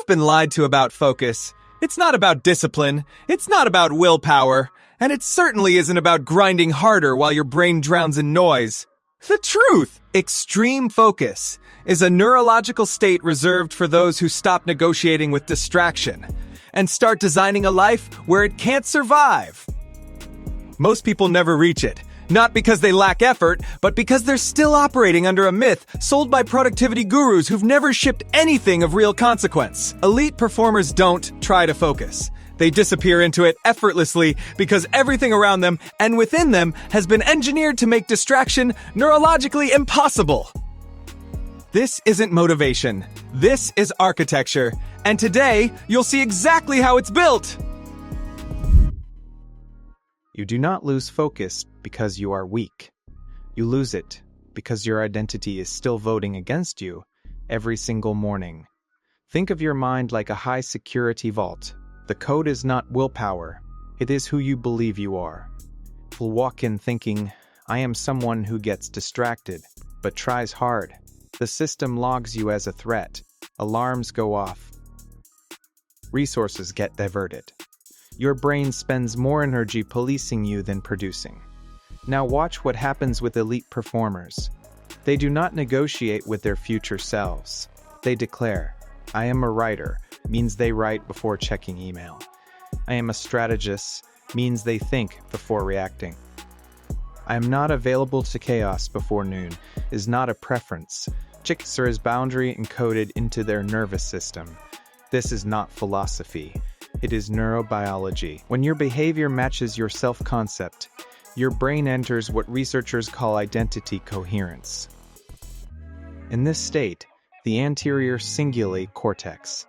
been lied to about focus. It's not about discipline, it's not about willpower, and it certainly isn't about grinding harder while your brain drowns in noise. The truth! Extreme focus is a neurological state reserved for those who stop negotiating with distraction and start designing a life where it can't survive. Most people never reach it, not because they lack effort, but because they're still operating under a myth sold by productivity gurus who've never shipped anything of real consequence. Elite performers don't try to focus. They disappear into it effortlessly because everything around them and within them has been engineered to make distraction neurologically impossible. This isn't motivation. This is architecture. And today, you'll see exactly how it's built. You do not lose focus because you are weak. You lose it because your identity is still voting against you every single morning. Think of your mind like a high-security vault. The code is not willpower. It is who you believe you are. You'll walk in thinking, I am someone who gets distracted, but tries hard. The system logs you as a threat. Alarms go off. Resources get diverted. Your brain spends more energy policing you than producing. Now watch what happens with elite performers. They do not negotiate with their future selves. They declare, I am a writer, means they write before checking email. I am a strategist, means they think before reacting. I am not available to chaos before noon, is not a preference. Chicks are as boundary encoded into their nervous system. This is not philosophy. It is neurobiology. When your behavior matches your self-concept, your brain enters what researchers call identity coherence. In this state, the anterior cingulate cortex,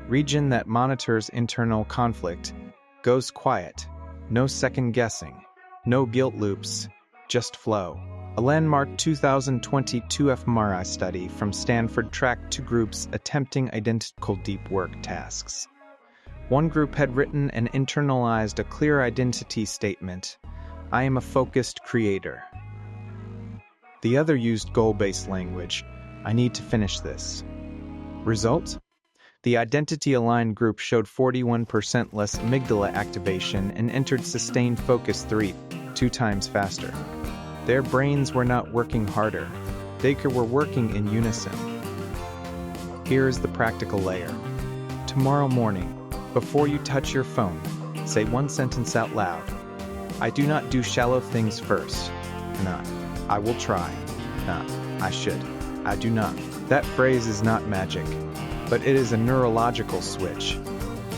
region that monitors internal conflict, goes quiet. No second guessing, no guilt loops, just flow. A landmark 2022 fMRI study from Stanford tracked two groups attempting identical deep work tasks. One group had written and internalized a clear identity statement, I am a focused creator. The other used goal-based language, I need to finish this. Result? The identity-aligned group showed 41% less amygdala activation and entered sustained focus 2 times faster. Their brains were not working harder. They were working in unison. Here is the practical layer. Tomorrow morning, before you touch your phone, say one sentence out loud. I do not do shallow things first. Not, I will try. Not, I should. I do not. That phrase is not magic, but it is a neurological switch.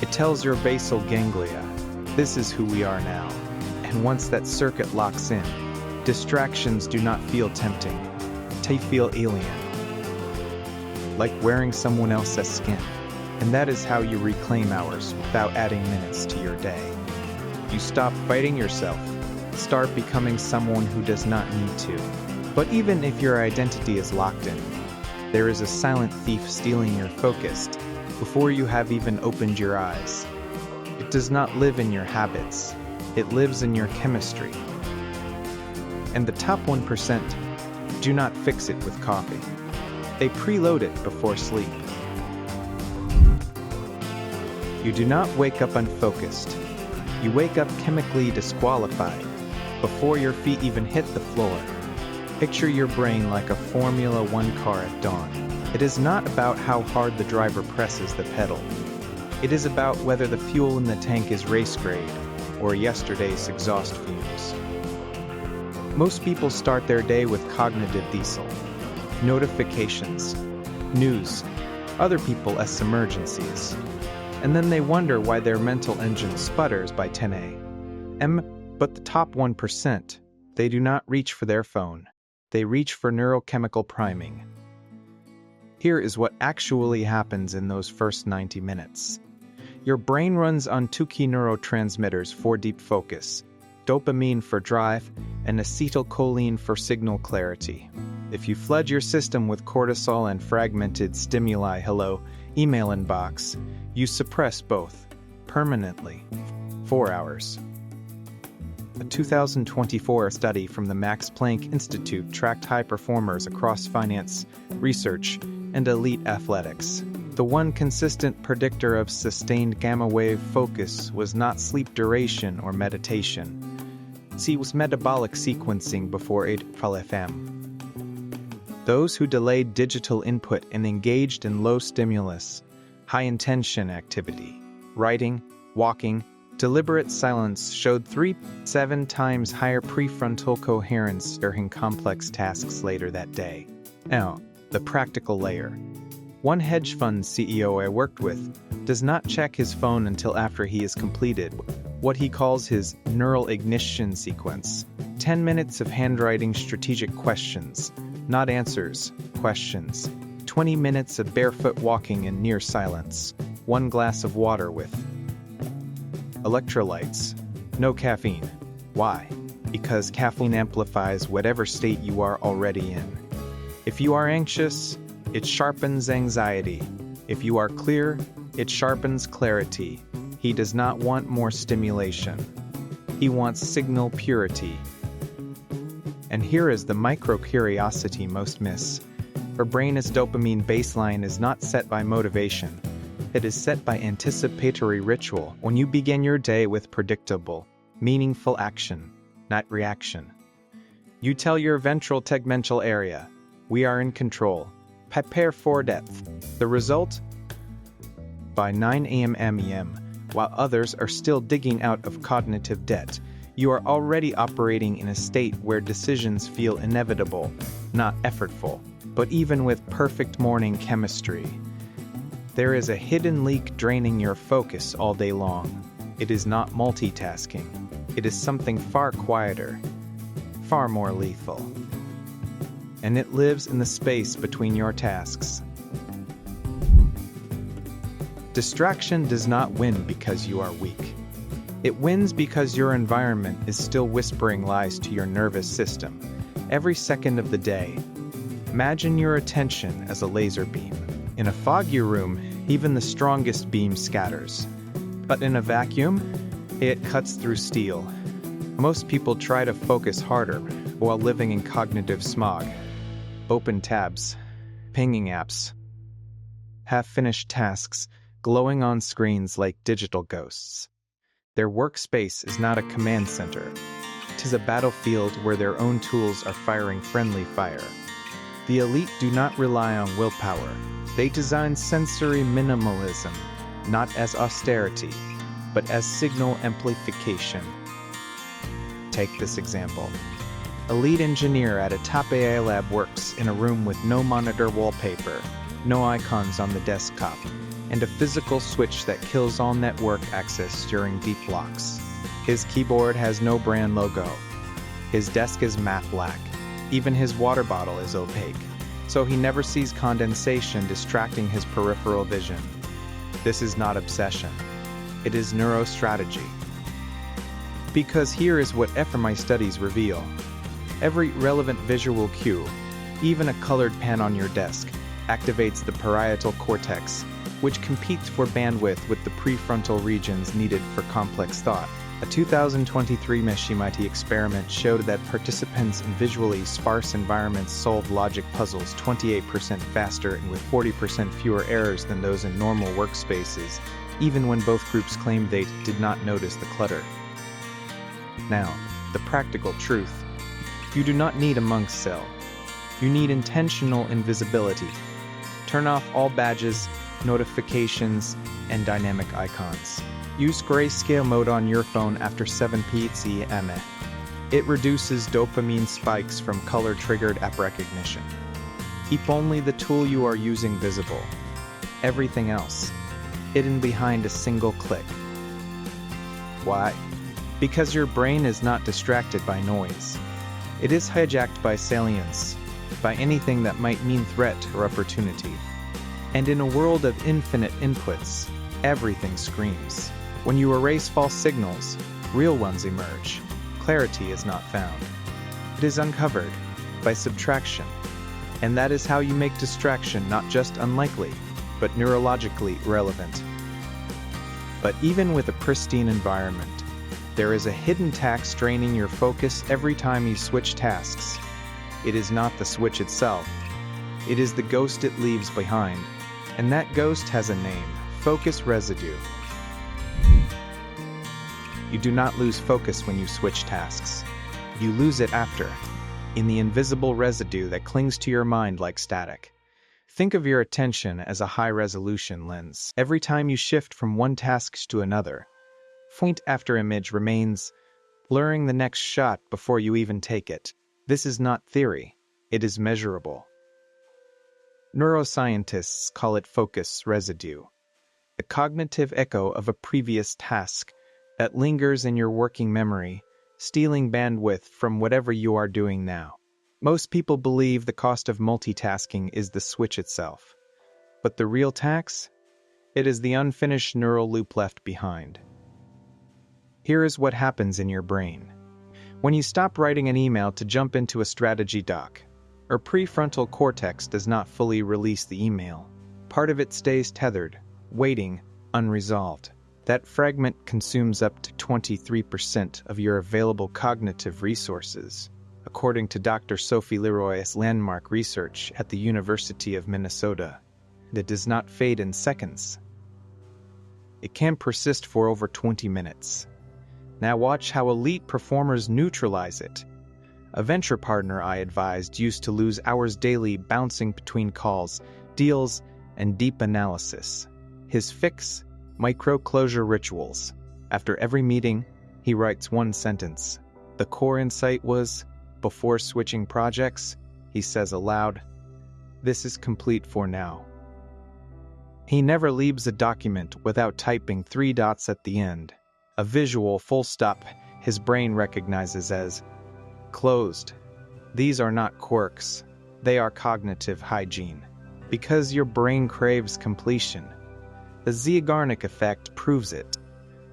It tells your basal ganglia, this is who we are now. And once that circuit locks in, distractions do not feel tempting. They feel alien. Like wearing someone else's skin. And that is how you reclaim hours without adding minutes to your day. You stop fighting yourself, start becoming someone who does not need to. But even if your identity is locked in, there is a silent thief stealing your focus before you have even opened your eyes. It does not live in your habits, it lives in your chemistry. And the top 1% do not fix it with coffee. They preload it before sleep. You do not wake up unfocused. You wake up chemically disqualified before your feet even hit the floor. Picture your brain like a Formula One car at dawn. It is not about how hard the driver presses the pedal. It is about whether the fuel in the tank is race grade or yesterday's exhaust fumes. Most people start their day with cognitive diesel, notifications, news, other people's emergencies, and then they wonder why their mental engine sputters by 10 a.m. But the top 1%, they do not reach for their phone. They reach for neurochemical priming. Here is what actually happens in those first 90 minutes. Your brain runs on two key neurotransmitters for deep focus, dopamine for drive, and acetylcholine for signal clarity. If you flood your system with cortisol and fragmented stimuli, hello, email inbox, you suppress both, permanently, 4 hours. A 2024 study from the Max Planck Institute tracked high performers across finance, research, and elite athletics. The one consistent predictor of sustained gamma wave focus was not sleep duration or meditation. It was metabolic sequencing before 8 FM. Those who delayed digital input and engaged in low stimulus, high intention activity, writing, walking, deliberate silence showed 3-7 times higher prefrontal coherence during complex tasks later that day. Now, the practical layer. One hedge fund CEO I worked with does not check his phone until after he has completed what he calls his neural ignition sequence. 10 minutes of handwriting strategic questions, not answers, questions. 20 minutes of barefoot walking in near silence. 1 glass of water with electrolytes. No caffeine. Why? Because caffeine amplifies whatever state you are already in. If you are anxious, it sharpens anxiety. If you are clear, it sharpens clarity. He does not want more stimulation. He wants signal purity. And here is the micro-curiosity most miss. Her brain's dopamine baseline is not set by motivation. It is set by anticipatory ritual when you begin your day with predictable, meaningful action, not reaction. You tell your ventral tegmental area, we are in control. Prepare for depth. The result? By 9 a.m. MEM, while others are still digging out of cognitive debt, you are already operating in a state where decisions feel inevitable, not effortful. But even with perfect morning chemistry, there is a hidden leak draining your focus all day long. It is not multitasking. It is something far quieter, far more lethal. And it lives in the space between your tasks. Distraction does not win because you are weak. It wins because your environment is still whispering lies to your nervous system every second of the day. Imagine your attention as a laser beam. In a foggy room, even the strongest beam scatters. But in a vacuum, it cuts through steel. Most people try to focus harder while living in cognitive smog. Open tabs, pinging apps, half-finished tasks glowing on screens like digital ghosts. Their workspace is not a command center. It is a battlefield where their own tools are firing friendly fire. The elite do not rely on willpower. They design sensory minimalism, not as austerity, but as signal amplification. Take this example. A lead engineer at a top AI lab works in a room with no monitor wallpaper, no icons on the desktop, and a physical switch that kills all network access during deep locks. His keyboard has no brand logo. His desk is matte black. Even his water bottle is opaque, so he never sees condensation distracting his peripheral vision. This is not obsession. It is neurostrategy. Because here is what fMRI studies reveal. Every relevant visual cue, even a colored pen on your desk, activates the parietal cortex, which competes for bandwidth with the prefrontal regions needed for complex thought. A 2023 MIT experiment showed that participants in visually sparse environments solved logic puzzles 28% faster and with 40% fewer errors than those in normal workspaces, even when both groups claimed they did not notice the clutter. Now, the practical truth. You do not need a monk's cell. You need intentional invisibility. Turn off all badges, notifications, and dynamic icons. Use grayscale mode on your phone after 7 p.m. It reduces dopamine spikes from color-triggered app recognition. Keep only the tool you are using visible. Everything else, hidden behind a single click. Why? Because your brain is not distracted by noise. It is hijacked by salience, by anything that might mean threat or opportunity. And in a world of infinite inputs, everything screams. When you erase false signals, real ones emerge. Clarity is not found. It is uncovered by subtraction. And that is how you make distraction not just unlikely, but neurologically relevant. But even with a pristine environment, there is a hidden tax draining your focus every time you switch tasks. It is not the switch itself. It is the ghost it leaves behind, And that ghost has a name: focus residue. You do not lose focus when you switch tasks. You lose it after, in the invisible residue that clings to your mind like static. Think of your attention as a high-resolution lens. Every time you shift from one task to another, point after image remains, blurring the next shot before you even take it. This is not theory. It is measurable. Neuroscientists call it focus residue, the cognitive echo of a previous task that lingers in your working memory, stealing bandwidth from whatever you are doing now. Most people believe the cost of multitasking is the switch itself. But the real tax? It is the unfinished neural loop left behind. Here is what happens in your brain. When you stop writing an email to jump into a strategy doc, your prefrontal cortex does not fully release the email. Part of it stays tethered, waiting, unresolved. That fragment consumes up to 23% of your available cognitive resources, according to Dr. Sophie Leroy's landmark research at the University of Minnesota. It does not fade in seconds. It can persist for over 20 minutes. Now watch how elite performers neutralize it. A venture partner I advised used to lose hours daily bouncing between calls, deals, and deep analysis. His fix? Micro-closure rituals. After every meeting, he writes one sentence. The core insight was, before switching projects, he says aloud, "This is complete for now." He never leaves a document without typing 3 dots at the end, a visual full stop his brain recognizes as closed. These are not quirks, they are cognitive hygiene. Because your brain craves completion. The Zeigarnik effect proves it.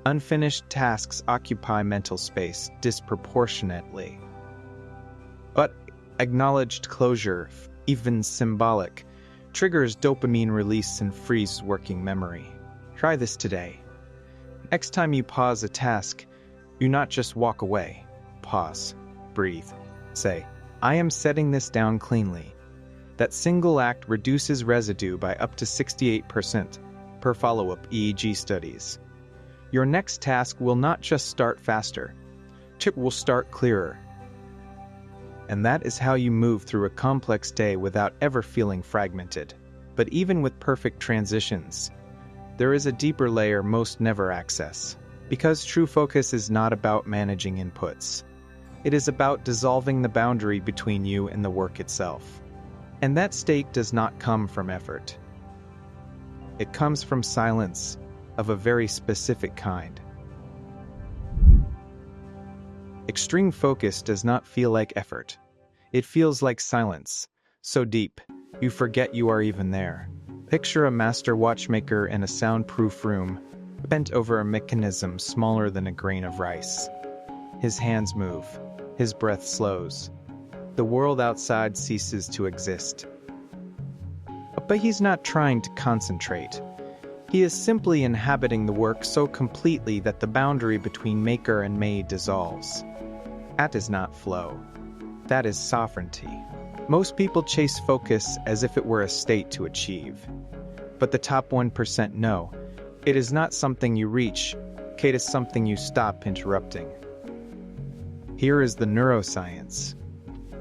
Unfinished tasks occupy mental space disproportionately. But acknowledged closure, even symbolic, triggers dopamine release and frees working memory. Try this today. Next time you pause a task, you not just walk away. Pause. Breathe. Say, "I am setting this down cleanly." That single act reduces residue by up to 68% per follow-up EEG studies. Your next task will not just start faster, it will start clearer. And that is how you move through a complex day without ever feeling fragmented. But even with perfect transitions, there is a deeper layer most never access. Because true focus is not about managing inputs. It is about dissolving the boundary between you and the work itself. And that state does not come from effort. It comes from silence of a very specific kind. Extreme focus does not feel like effort. It feels like silence, so deep, you forget you are even there. Picture a master watchmaker in a soundproof room, bent over a mechanism smaller than a grain of rice. His hands move, his breath slows. The world outside ceases to exist. But he's not trying to concentrate. He is simply inhabiting the work so completely that the boundary between maker and made dissolves. That is not flow. That is sovereignty. Most people chase focus as if it were a state to achieve. But the top 1% know. It is not something you reach. It is something you stop interrupting. Here is the neuroscience.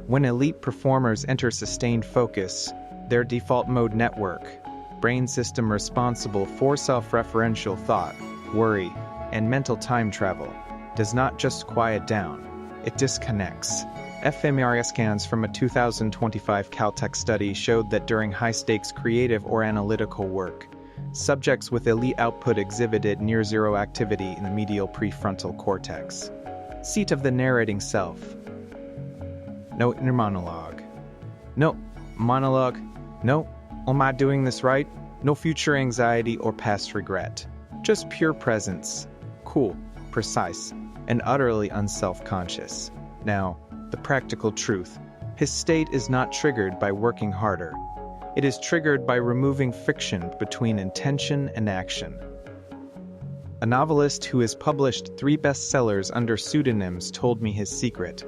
When elite performers enter sustained focus, their default mode network, brain system responsible for self-referential thought, worry, and mental time travel, does not just quiet down, it disconnects. fMRI scans from a 2025 Caltech study showed that during high-stakes creative or analytical work, subjects with elite output exhibited near-zero activity in the medial prefrontal cortex, seat of the narrating self. No inner monologue. No monologue. No, am I doing this right? No future anxiety or past regret. Just pure presence. Cool, precise, and utterly unself-conscious. Now, the practical truth. His state is not triggered by working harder. It is triggered by removing friction between intention and action. A novelist who has published 3 bestsellers under pseudonyms told me his secret.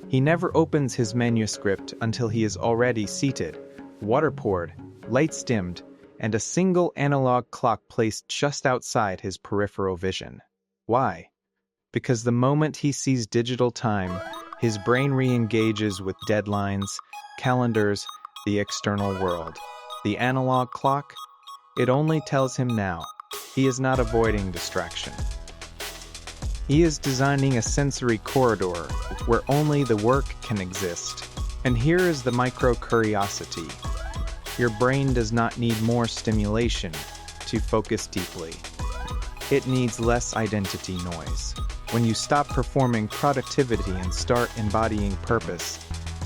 He never opens his manuscript until he is already seated, water poured, lights dimmed, and a single analog clock placed just outside his peripheral vision. Why? Because the moment he sees digital time, his brain re-engages with deadlines, calendars, the external world. The analog clock? It only tells him now. He is not avoiding distraction. He is designing a sensory corridor where only the work can exist. And here is the micro-curiosity. Your brain does not need more stimulation to focus deeply. It needs less identity noise. When you stop performing productivity and start embodying purpose,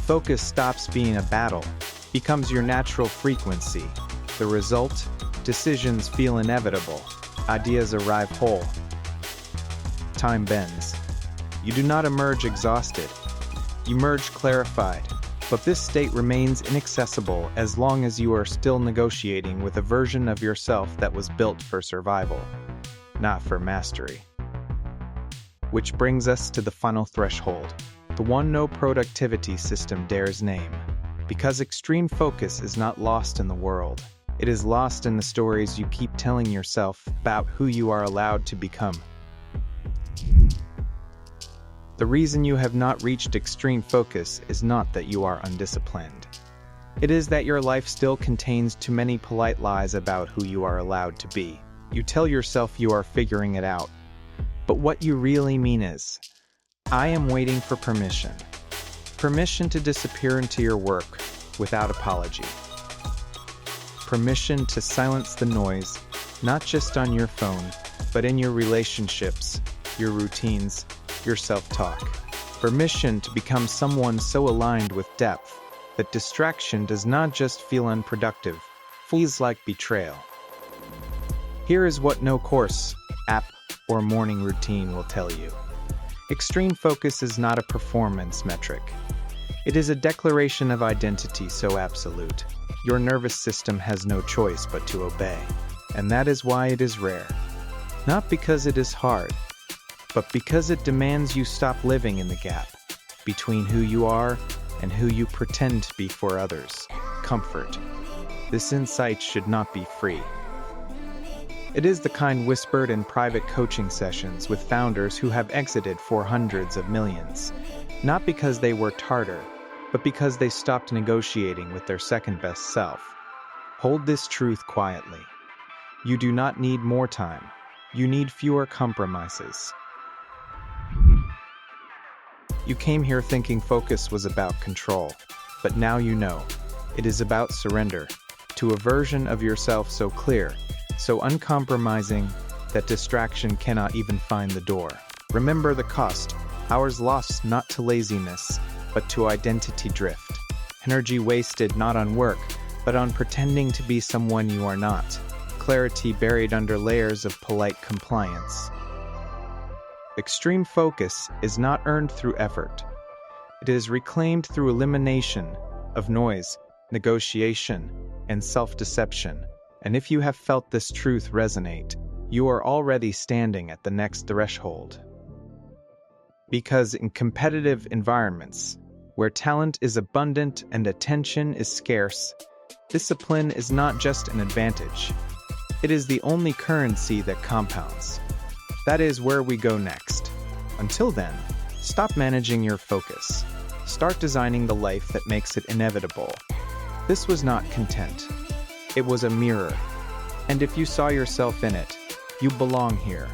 focus stops being a battle, becomes your natural frequency. The result? Decisions feel inevitable. Ideas arrive whole. Time bends. You do not emerge exhausted. You emerge clarified. But this state remains inaccessible as long as you are still negotiating with a version of yourself that was built for survival, not for mastery. Which brings us to the final threshold, the one no productivity system dares name. Because extreme focus is not lost in the world. It is lost in the stories you keep telling yourself about who you are allowed to become. The reason you have not reached extreme focus is not that you are undisciplined. It is that your life still contains too many polite lies about who you are allowed to be. You tell yourself you are figuring it out. But what you really mean is, I am waiting for permission. Permission to disappear into your work without apology. Permission to silence the noise, not just on your phone, but in your relationships, your routines, your self-talk. Permission to become someone so aligned with depth that distraction does not just feel unproductive, feels like betrayal. Here is what no course, app, or morning routine will tell you. Extreme focus is not a performance metric. It is a declaration of identity so absolute. Your nervous system has no choice but to obey. And that is why it is rare. Not because it is hard, but because it demands you stop living in the gap between who you are and who you pretend to be for others. Comfort. This insight should not be free. It is the kind whispered in private coaching sessions with founders who have exited for hundreds of millions, not because they worked harder, but because they stopped negotiating with their second-best self. Hold this truth quietly. You do not need more time. You need fewer compromises. You came here thinking focus was about control, but now you know. It is about surrender to a version of yourself so clear, so uncompromising, that distraction cannot even find the door. Remember the cost. Hours lost not to laziness, but to identity drift. Energy wasted not on work, but on pretending to be someone you are not. Clarity buried under layers of polite compliance. Extreme focus is not earned through effort. It is reclaimed through elimination of noise, negotiation, and self-deception. And if you have felt this truth resonate, you are already standing at the next threshold. Because in competitive environments, where talent is abundant and attention is scarce, discipline is not just an advantage. It is the only currency that compounds. That is where we go next. Until then, stop managing your focus. Start designing the life that makes it inevitable. This was not content. It was a mirror. And if you saw yourself in it, you belong here.